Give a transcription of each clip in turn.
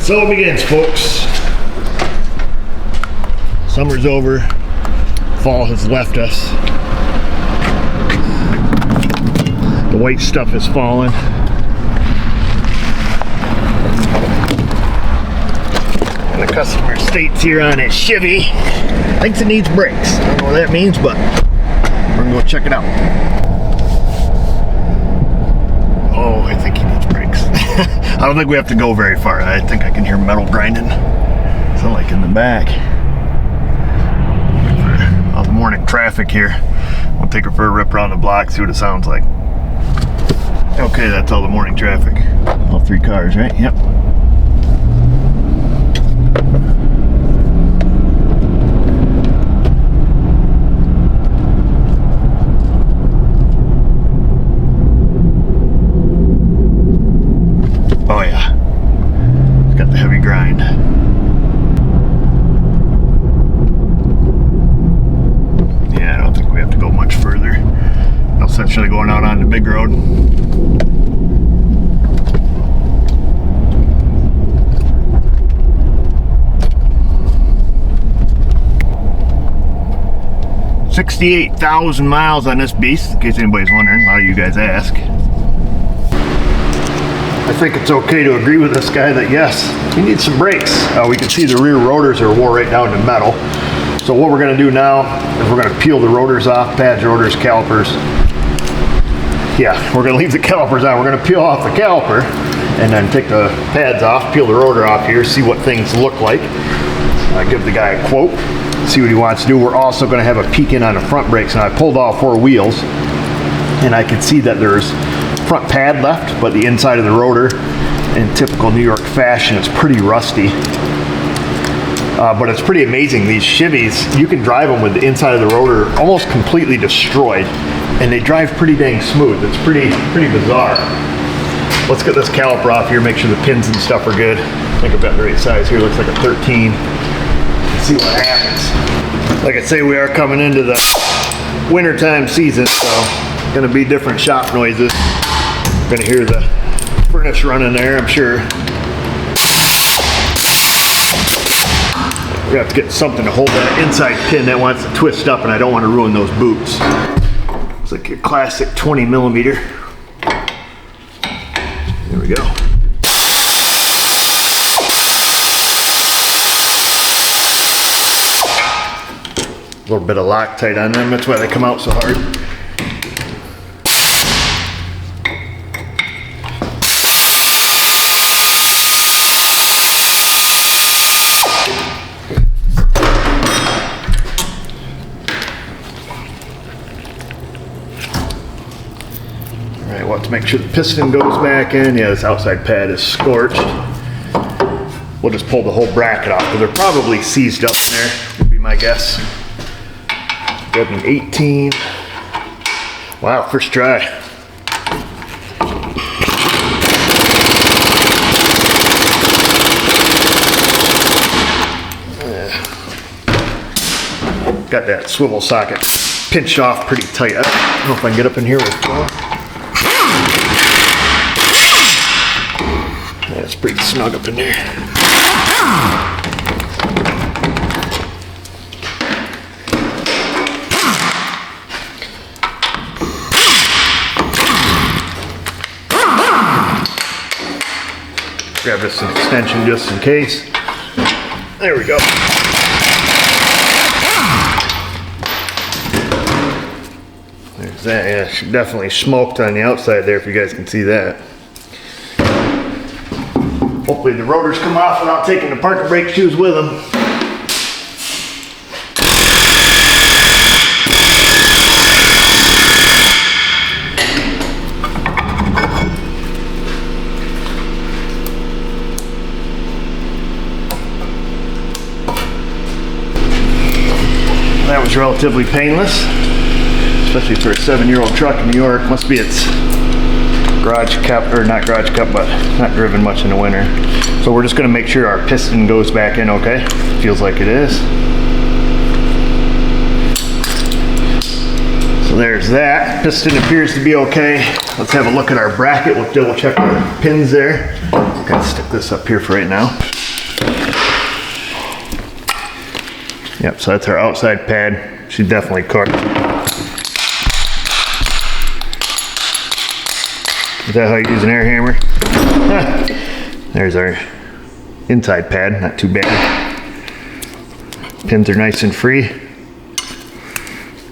So it begins, folks. Summer's over. Fall has left us. The white stuff has fallen. And the customer states here on his Chevy thinks it needs brakes. I don't know what that means, but we're gonna go check it out. Oh, I think he needs brakes. I don't think we have to go very far. I think I can hear metal grinding. Sound like in the back. All the morning traffic here. We'll take her for a rip around the block, see what it sounds like. Okay, that's all the morning traffic. All three cars, right? Yep. Oh yeah, it's got the heavy grind. Yeah, I don't think we have to go much further. No sense really going out on the big road. $68,000 miles on this beast, in case anybody's wondering. A lot of you guys ask. I think it's okay to agree with this guy that yes, he needs some brakes. We can see the rear rotors are wore right down to metal. So what we're going to do now is we're going to peel the rotors off, pads, rotors, calipers. Yeah, we're going to leave the calipers on. We're going to peel off the caliper and then take the pads off, peel the rotor off here, see what things look like. Give the guy a quote, see what he wants to do. We're also going to have a peek in on the front brakes. Now I pulled off 4 wheels and I can see that there's front pad left, but the inside of the rotor, in typical New York fashion, it's pretty rusty. But it's pretty amazing. These Chevys, you can drive them with the inside of the rotor almost completely destroyed, and they drive pretty dang smooth. It's pretty bizarre. Let's get this caliper off here, make sure the pins and stuff are good. I think I've got the right size here. Looks like a 13. Let's see what happens. Like I say, we are coming into the wintertime season, so gonna be different shop noises. Gonna hear the furnace running there, I'm sure. We're gonna have to get something to hold that inside pin that wants to twist up, and I don't want to ruin those boots. It's like your classic 20 millimeter. There we go. A little bit of Loctite on them, that's why they come out so hard. To make sure the piston goes back in. Yeah, this outside pad is scorched. We'll just pull the whole bracket off, because they're probably seized up in there, would be my guess. Got an 18. Wow, first try. Got that swivel socket pinched off pretty tight. I don't know if I can get up in here with it. Yeah, it's pretty snug up in there. Grab this an extension just in case. There we go. There's that. Yeah, she definitely smoked on the outside there, if you guys can see that. Hopefully the rotors come off without taking the parking brake shoes with them. That was relatively painless, especially for a 7-year-old truck in New York. Must be its garage kept, or not garage kept, but not driven much in the winter. So we're just going to make sure our piston goes back in okay. Feels like it is. So there's that. Piston appears to be okay. Let's have a look at our bracket. We'll double check our pins there. Gotta stick this up here for right now. Yep, so that's our outside pad. She's definitely cooked. Is that how you use an air hammer? There's our inside pad, not too bad. Pins are nice and free.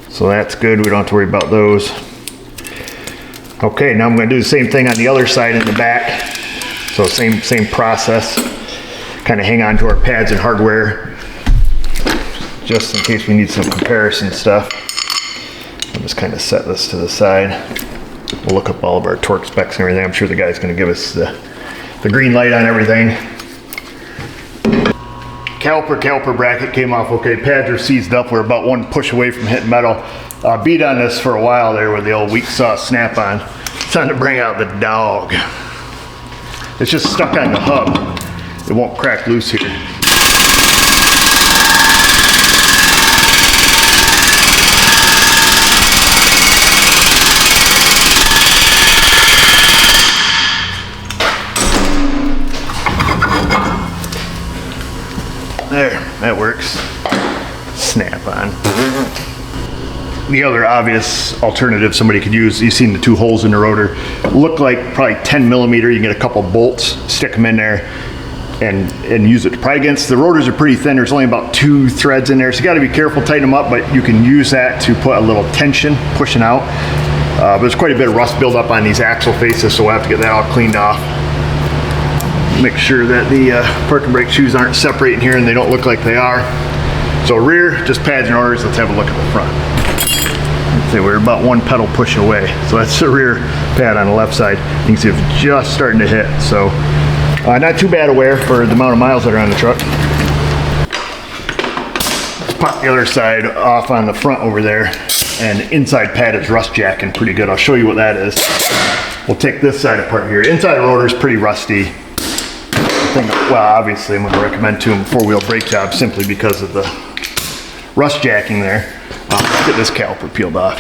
So that's good, we don't have to worry about those. Okay, now I'm gonna do the same thing on the other side in the back. So same process. Kind of hang on to our pads and hardware, just in case we need some comparison stuff. I'll just kind of set this to the side. We'll look up all of our torque specs and everything. I'm sure the guy's gonna give us the green light on everything. Caliper bracket came off okay. Pads are seized up. We're about one push away from hitting metal. Beat on this for a while there with the old weak saw snap-on. It's time to bring out the dog. It's just stuck on the hub. It won't crack loose here. There, that works. Snap on. The other obvious alternative somebody could use, you've seen the two holes in the rotor, look like probably 10 millimeter. You can get a couple bolts, stick them in there, and use it. Probably against, the rotors are pretty thin. There's only about 2 threads in there, so you gotta be careful, tighten them up, but you can use that to put a little tension, pushing out. But there's quite a bit of rust buildup on these axle faces, so we'll have to get that all cleaned off. Make sure that the park and brake shoes aren't separating here and they don't look like they are. So rear, just pads and rotors. Let's have a look at the front. Let's say we're about one pedal push away. So that's the rear pad on the left side. You can see it's just starting to hit. So not too bad a wear for the amount of miles that are on the truck. Let's pop the other side off on the front over there. And the inside pad is rust jacking pretty good. I'll show you what that is. We'll take this side apart here. Inside rotor is pretty rusty. Well, obviously I'm going to recommend to them 4-wheel brake job simply because of the rust jacking there. Let's get this caliper peeled off.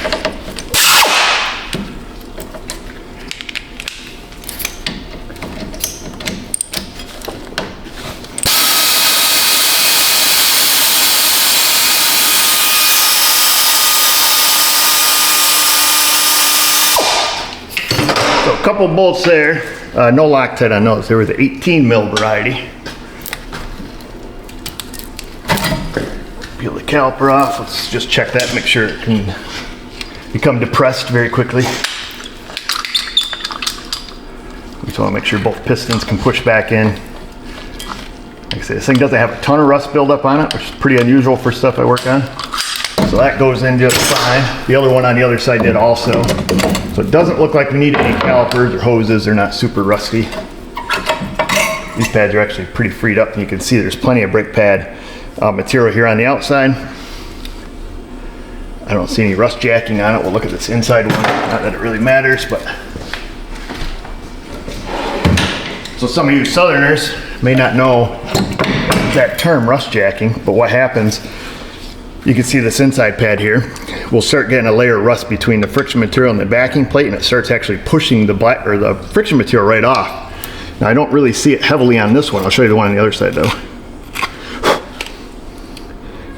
So a couple bolts there. No Loctite on those. They were the 18 mil variety. Peel the caliper off. Let's just check that, make sure it can become depressed very quickly. We just want to make sure both pistons can push back in. Like I say, this thing doesn't have a ton of rust buildup on it, which is pretty unusual for stuff I work on. So that goes in just fine. The other one on the other side did also. So it doesn't look like we need any calipers or hoses. They're not super rusty. These pads are actually pretty freed up, and you can see there's plenty of brake pad material here on the outside. I don't see any rust jacking on it. We'll look at this inside one. Not that it really matters, but. So some of you Southerners may not know that term, rust jacking, but what happens, you can see this inside pad here. We'll start getting a layer of rust between the friction material and the backing plate, and it starts actually pushing the friction material right off. Now I don't really see it heavily on this one. I'll show you the one on the other side though.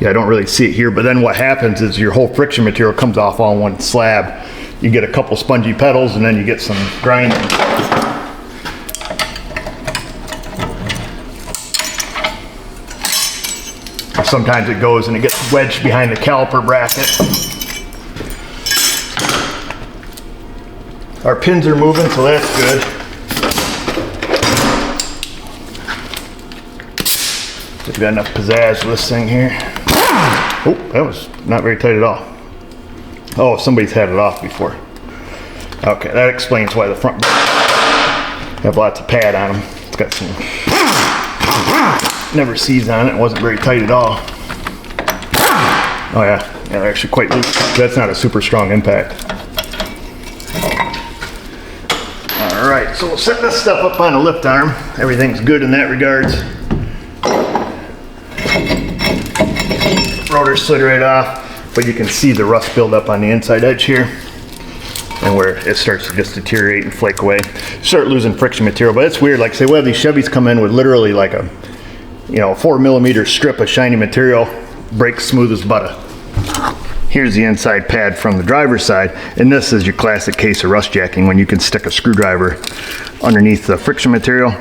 Yeah, I don't really see it here, but then what happens is your whole friction material comes off all in one slab. You get a couple spongy pedals and then you get some grinding. Sometimes it goes and it gets wedged behind the caliper bracket. Our pins are moving, so that's good. We've got enough pizzazz with this thing here. Oh, that was not very tight at all. Oh, somebody's had it off before. Okay, that explains why the front have lots of pad on them. It's got some never seized on it. It wasn't very tight at all. Oh yeah, they're actually quite loose. That's not a super strong impact. All right, so we'll set this stuff up on a lift arm. Everything's good in that regards. Rotor slid right off, but you can see the rust build up on the inside edge here. and where it starts to just deteriorate and flake away. Start losing friction material, but it's weird. Like say we have these Chevys come in with literally like a, 4mm strip of shiny material, brakes smooth as butter. Here's the inside pad from the driver's side, and this is your classic case of rust jacking when you can stick a screwdriver underneath the friction material.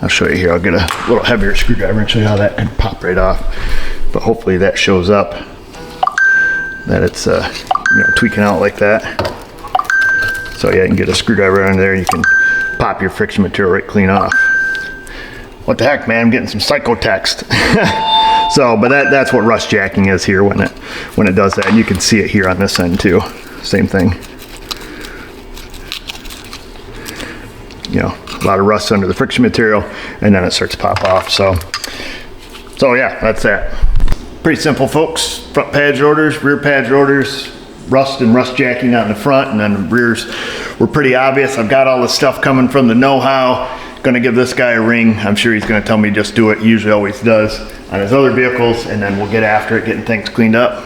I'll show you here. I'll get a little heavier screwdriver and show you how that can pop right off. But hopefully that shows up that it's tweaking out like that. So yeah, you can get a screwdriver under there and you can pop your friction material right clean off. What the heck, man? I'm getting some psycho text. So, but that's what rust jacking is here when it does that. And you can see it here on this end too. Same thing. A lot of rust under the friction material, and then it starts to pop off. So yeah, that's that. Pretty simple, folks. Front pad rotors, rear pad rotors, rust and rust jacking out in the front, and then the rears were pretty obvious. I've got all the stuff coming from the know-how. Gonna give this guy a ring. I'm sure he's gonna tell me just do it. He usually always does on his other vehicles, and then we'll get after it, getting things cleaned up.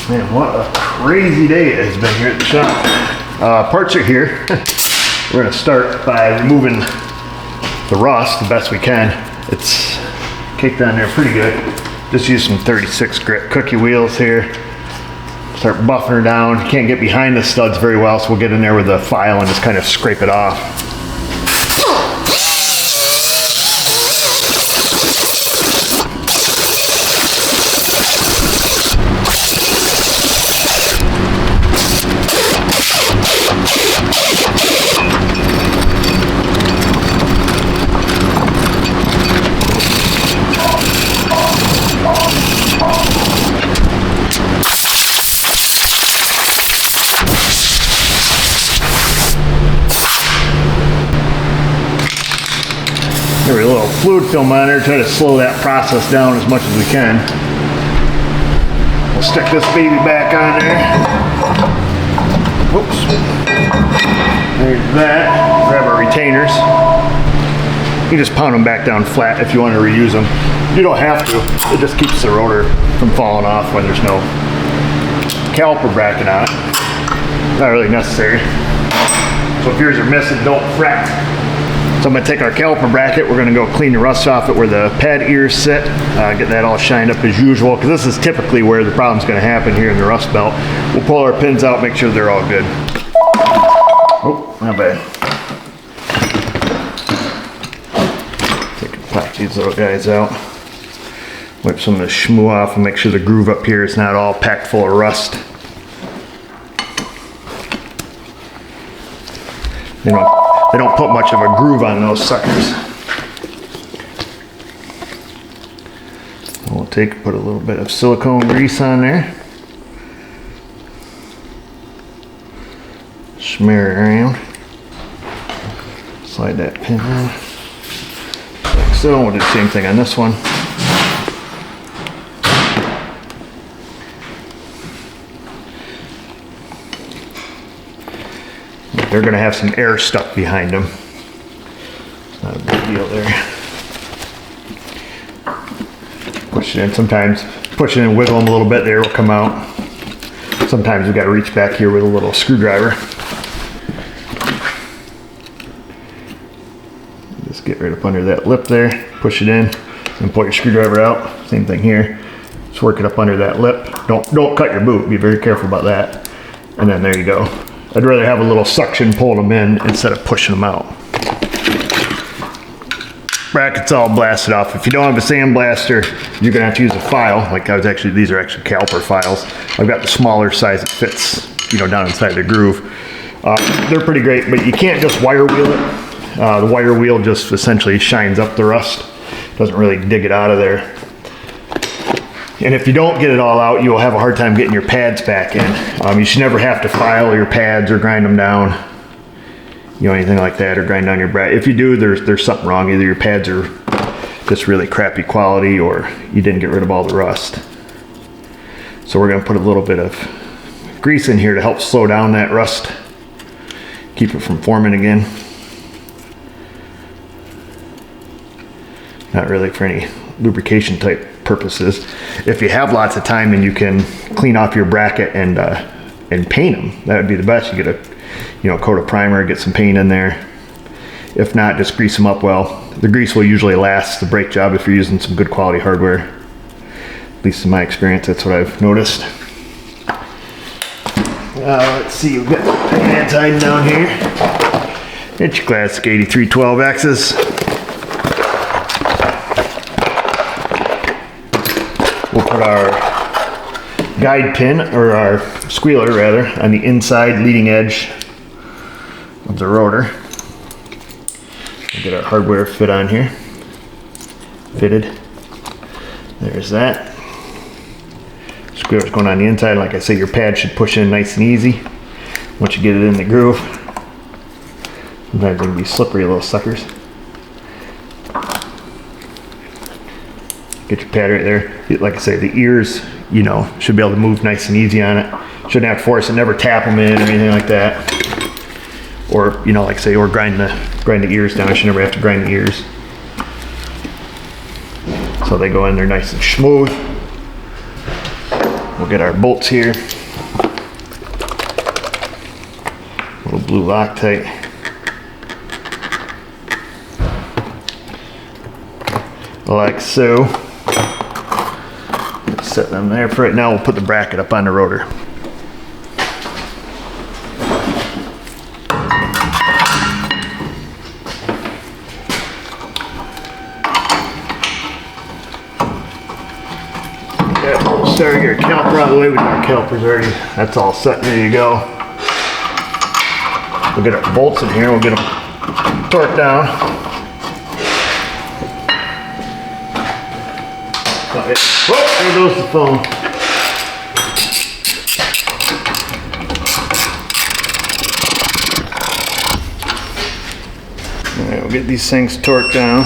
Man, what a crazy day it has been here at the shop. Parts are here. We're gonna start by removing the rust the best we can. It's caked on there pretty good. Just use some 36 grit cookie wheels here. Start buffing her down. Can't get behind the studs very well, so we'll get in there with a file and just kind of scrape it off. Every little fluid film on there, try to slow that process down as much as we can. We'll stick this baby back on there. Whoops. There's that. Grab our retainers. You just pound them back down flat if you want to reuse them. You don't have to. It just keeps the rotor from falling off when there's no caliper bracket on it. Not really necessary. So if yours are missing, don't fret. So I'm going to take our caliper bracket, we're going to go clean the rust off it where the pad ears sit, get that all shined up as usual, because this is typically where the problem's going to happen here in the rust belt. We'll pull our pins out, make sure they're all good. Oh, not bad. Pop these little guys out. Wipe some of the schmoo off and make sure the groove up here is not all packed full of rust. They don't put much of a groove on those suckers. We'll put a little bit of silicone grease on there. Smear it around. Slide that pin in. Like so. We'll do the same thing on this one. They're going to have some air stuck behind them. It's not a big deal there. Push it in. Sometimes push it in, wiggle them a little bit, the air will come out. Sometimes we've got to reach back here with a little screwdriver. Just get right up under that lip there, push it in, and pull your screwdriver out. Same thing here. Just work it up under that lip. Don't cut your boot. Be very careful about that. And then there you go. I'd rather have a little suction pull them in instead of pushing them out. Bracket's all blasted off. If you don't have a sandblaster, you're gonna have to use a file. These are actually caliper files. I've got the smaller size that fits, down inside the groove. They're pretty great, but you can't just wire wheel it. The wire wheel just essentially shines up the rust. Doesn't really dig it out of there. And if you don't get it all out, you'll have a hard time getting your pads back in. You should never have to file your pads or grind them down, anything like that, or grind down your bracket. If you do, there's something wrong. Either your pads are just really crappy quality, or you didn't get rid of all the rust. So we're gonna put a little bit of grease in here to help slow down that rust, keep it from forming again. Not really for any lubrication type purposes. If you have lots of time and you can clean off your bracket and and paint them. That would be the best. You get a coat of primer, get some paint in there. If not, just grease them up well. The grease will usually last the brake job if you're using some good quality hardware. At least in my experience, that's what I've noticed. Let's see, we've got the pads hiding down here. It's your classic 8312 axis. We'll put our guide pin, or our squealer rather, on the inside leading edge of the rotor. We'll get our hardware fit on here. Fitted. There's that. Squealer's going on the inside. Like I say, your pad should push in nice and easy once you get it in the groove. Sometimes they can be slippery little suckers. Get your pad right there. Like I say, the ears, should be able to move nice and easy on it. Shouldn't have to force it, never tap them in or anything like that. Or, like I say, or grind the ears down. I should never have to grind the ears. So they go in there nice and smooth. We'll get our bolts here. Little blue Loctite. Like so. Let's set them there for right now. We'll put the bracket up on the rotor. Start your caliper out of the way. We got our calipers already. That's all set. There you go. We'll get our bolts in here. We'll get them torqued down. Oh, there goes the phone. All right, we'll get these things torqued down.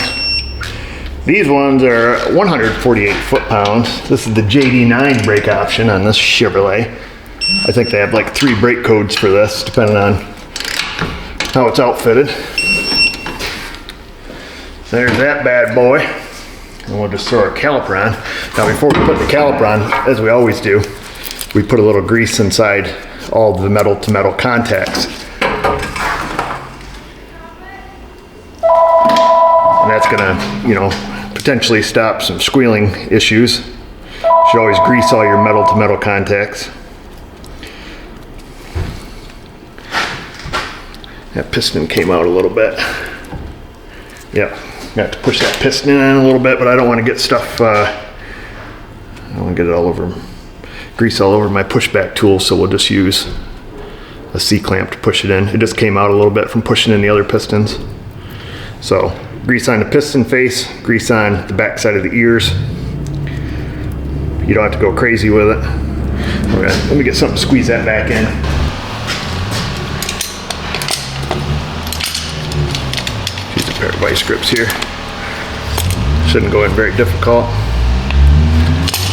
These ones are 148 foot-pounds. This is the JD9 brake option on this Chevrolet. I think they have like 3 brake codes for this, depending on how it's outfitted. There's that bad boy. And we'll just throw our caliper on. Now before we put the caliper on, as we always do, we put a little grease inside all the metal-to-metal contacts. And that's gonna, potentially stop some squealing issues. Should always grease all your metal-to-metal contacts. That piston came out a little bit. Yep, got to push that piston in a little bit, but I don't want to get stuff, I don't want to get it all over, grease all over my pushback tool, so we'll just use a C-clamp to push it in. It just came out a little bit from pushing in the other pistons. So, grease on the piston face, grease on the back side of the ears. You don't have to go crazy with it. Okay, let me get something to squeeze that back in. Use a pair of vice grips here. Shouldn't go in very difficult.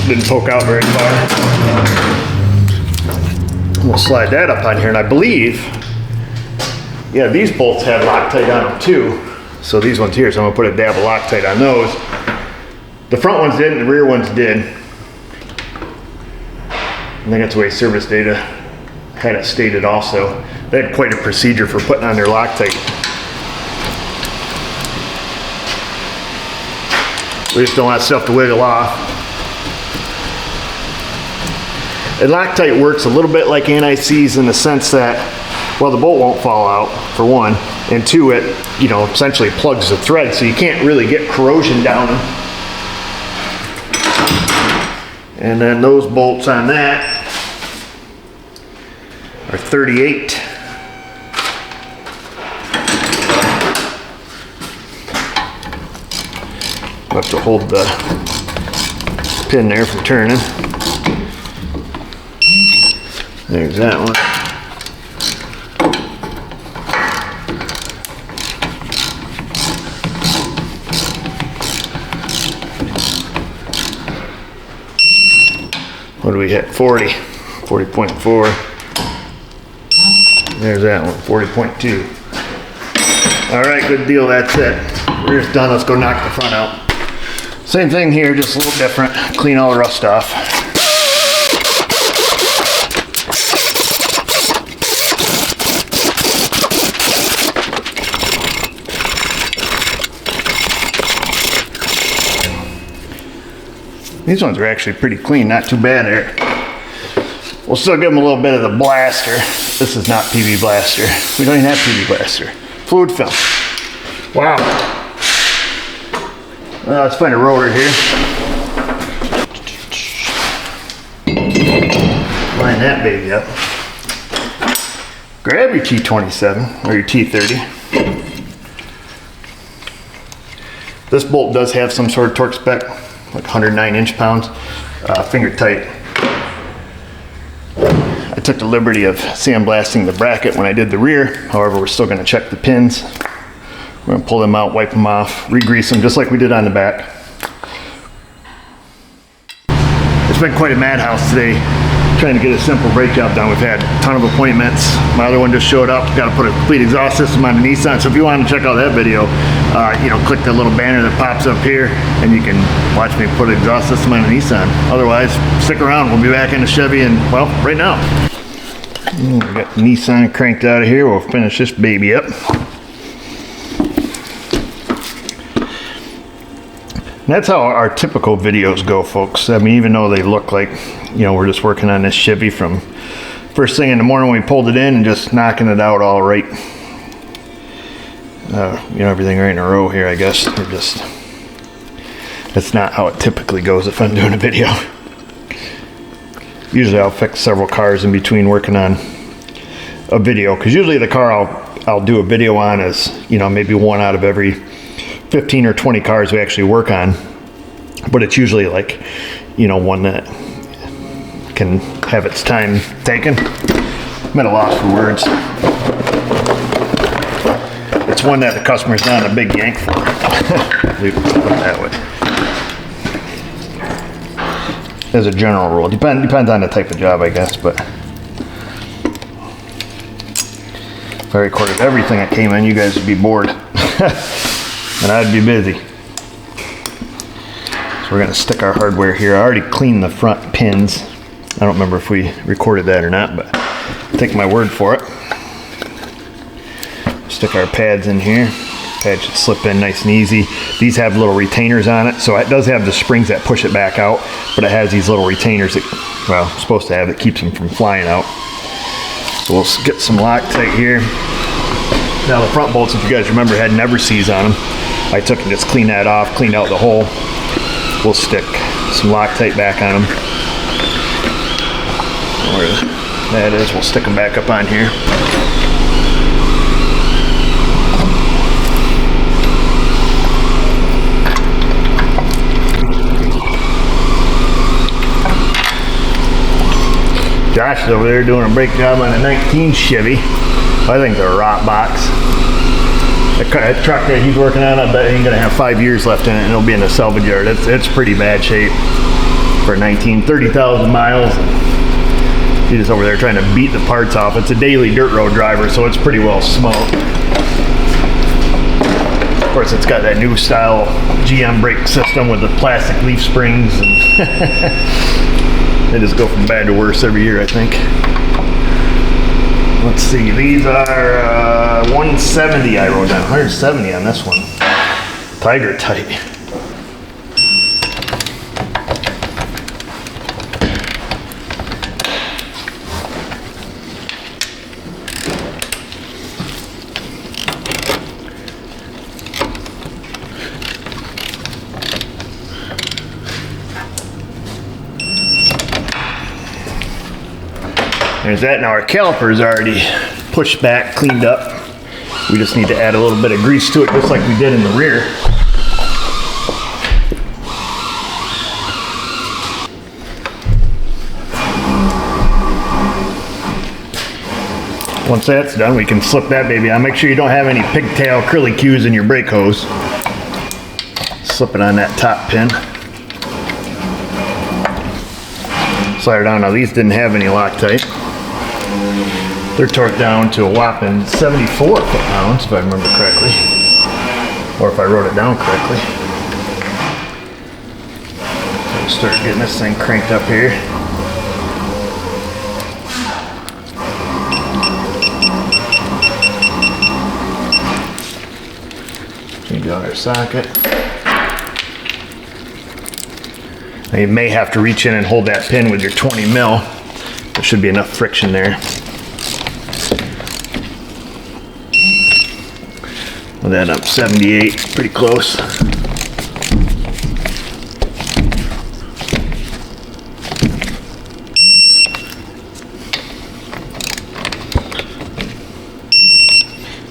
Didn't poke out very far. We'll slide that up on here, and I believe, yeah, these bolts have Loctite on them too. So these ones here, so I'm gonna put a dab of Loctite on those. The front ones didn't, the rear ones did. I think that's the way service data kind of stated also. They had quite a procedure for putting on their Loctite. We just don't want stuff to wiggle off. And Loctite works a little bit like anti-seize in the sense that, well, the bolt won't fall out, for one, and two, it, essentially plugs the thread, so you can't really get corrosion down them. And then those bolts on that are 38. We'll have to hold the pin there from turning. There's that one. What do we hit? 40.4. There's that one, 40.2. All right, good deal, that's it. Rear's done, let's go knock the front out. Same thing here, just a little different. Clean all the rust off. These ones are actually pretty clean, not too bad there. We'll still give them a little bit of the blaster. This is not PB blaster. We don't even have PB blaster. Fluid film. Wow. Let's find a rotor here. Line that baby up. Grab your T27 or your T30. This bolt does have some sort of torque spec, like 109 inch-pounds, finger tight. I took the liberty of sandblasting the bracket when I did the rear. However, we're still going to check the pins. We're going to pull them out, wipe them off, re-grease them just like we did on the back. It's been quite a madhouse today trying to get a simple brake job done. We've had a ton of appointments. My other one just showed up. Got to put a complete exhaust system on the Nissan. So if you want to check out that video, click the little banner that pops up here and you can watch me put an exhaust system on a Nissan. Otherwise, stick around. We'll be back in the Chevy and, well, right now. We got the Nissan cranked out of here. We'll finish this baby up. And that's how our typical videos go, folks. I mean, even though they look like, we're just working on this Chevy from first thing in the morning when we pulled it in and just knocking it out all right. Everything right in a row here, I guess. That's not how it typically goes if I'm doing a video. Usually I'll fix several cars in between working on a video, because usually the car I'll do a video on is, maybe one out of every 15 or 20 cars we actually work on. But it's usually like, one that can have its time taken. I'm at a loss for words. It's one that the customer's not a big yank for. Leave it that way. As a general rule, depends on the type of job, I guess. But if I recorded everything that came in, you guys would be bored, and I'd be busy. So we're gonna stick our hardware here. I already cleaned the front pins. I don't remember if we recorded that or not, but take my word for it. Stick our pads in here. Pads should slip in nice and easy. These have little retainers on it, so it does have the springs that push it back out, but it has these little retainers that, well, it's supposed to have that keeps them from flying out. So we'll get some Loctite here. Now the front bolts, if you guys remember, had never sees on them. I took and just cleaned that off, cleaned out the hole. We'll stick some Loctite back on them. Where that is, we'll stick them back up on here. Josh is over there doing a brake job on a 19 Chevy. I think they're a rot box. That truck that he's working on, I bet he's gonna have 5 years left in it and it'll be in the salvage yard. It's pretty bad shape for a 19, 30,000 miles. He's just over there trying to beat the parts off. It's a daily dirt road driver, so it's pretty well smoked. Of course, it's got that new style GM brake system with the plastic leaf springs, and they just go from bad to worse every year, I think. Let's see, these are 170 I wrote down, 170 on this one. Tiger tight. There's that. Now our caliper's already pushed back, cleaned up. We just need to add a little bit of grease to it, just like we did in the rear. Once that's done, we can slip that baby on. Make sure you don't have any pigtail curlicues in your brake hose. Slip it on that top pin. Slide it down. Now these didn't have any Loctite. They're torqued down to a whopping 74 foot-pounds, if I remember correctly. Or if I wrote it down correctly. Let's start getting this thing cranked up here. Change out our socket. Now you may have to reach in and hold that pin with your 20 mil. There should be enough friction there. With that up 78, pretty close.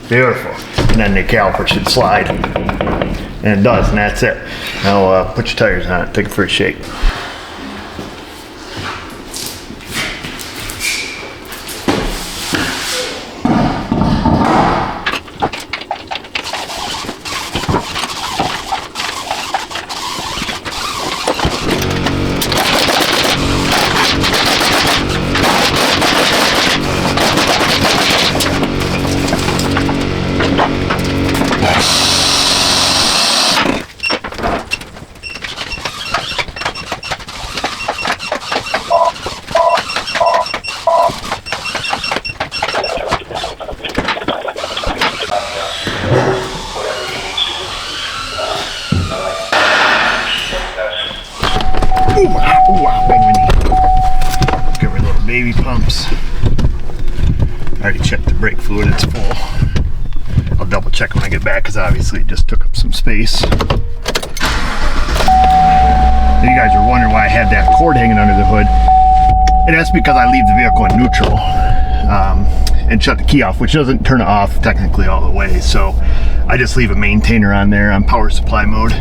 Beautiful. And then the caliper should slide. And it does, and that's it. Now put your tires on it, take it for a shake. Give her little baby pumps. I already checked the brake fluid, it's full. I'll double check when I get back because obviously it just took up some space. You guys are wondering why I had that cord hanging under the hood. And that's because I leave the vehicle in neutral and shut the key off, which doesn't turn it off technically all the way. So I just leave a maintainer on there on power supply mode.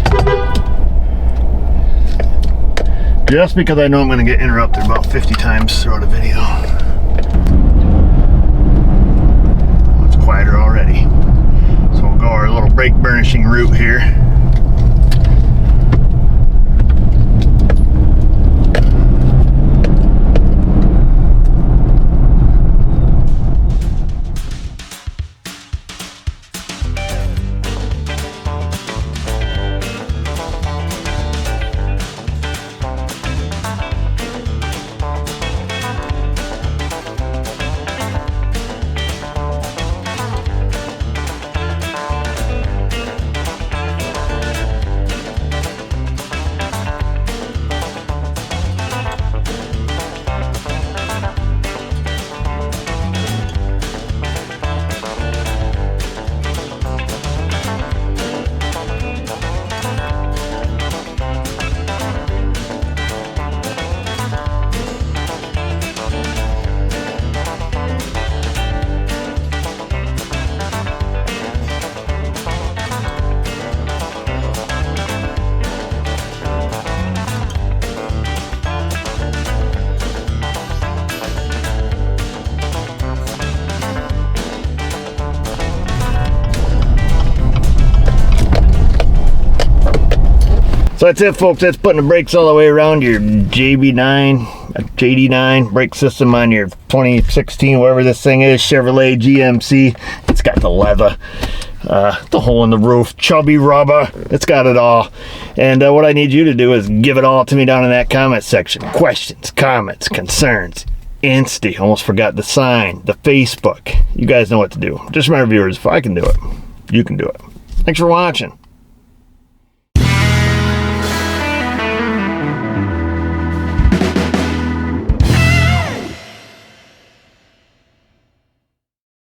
Just because I know I'm going to get interrupted about 50 times throughout a video. Well, it's quieter already. So we'll go our little brake burnishing route here. So that's it, folks. That's putting the brakes all the way around your JD9 brake system on your 2016, whatever this thing is, Chevrolet GMC. It's got the leather, the hole in the roof, chubby rubber. It's got it all. And what I need you to do is give it all to me down in that comment section. Questions, comments, concerns, Insta. Almost forgot the sign, the Facebook. You guys know what to do. Just remember, viewers, if I can do it, you can do it. Thanks for watching.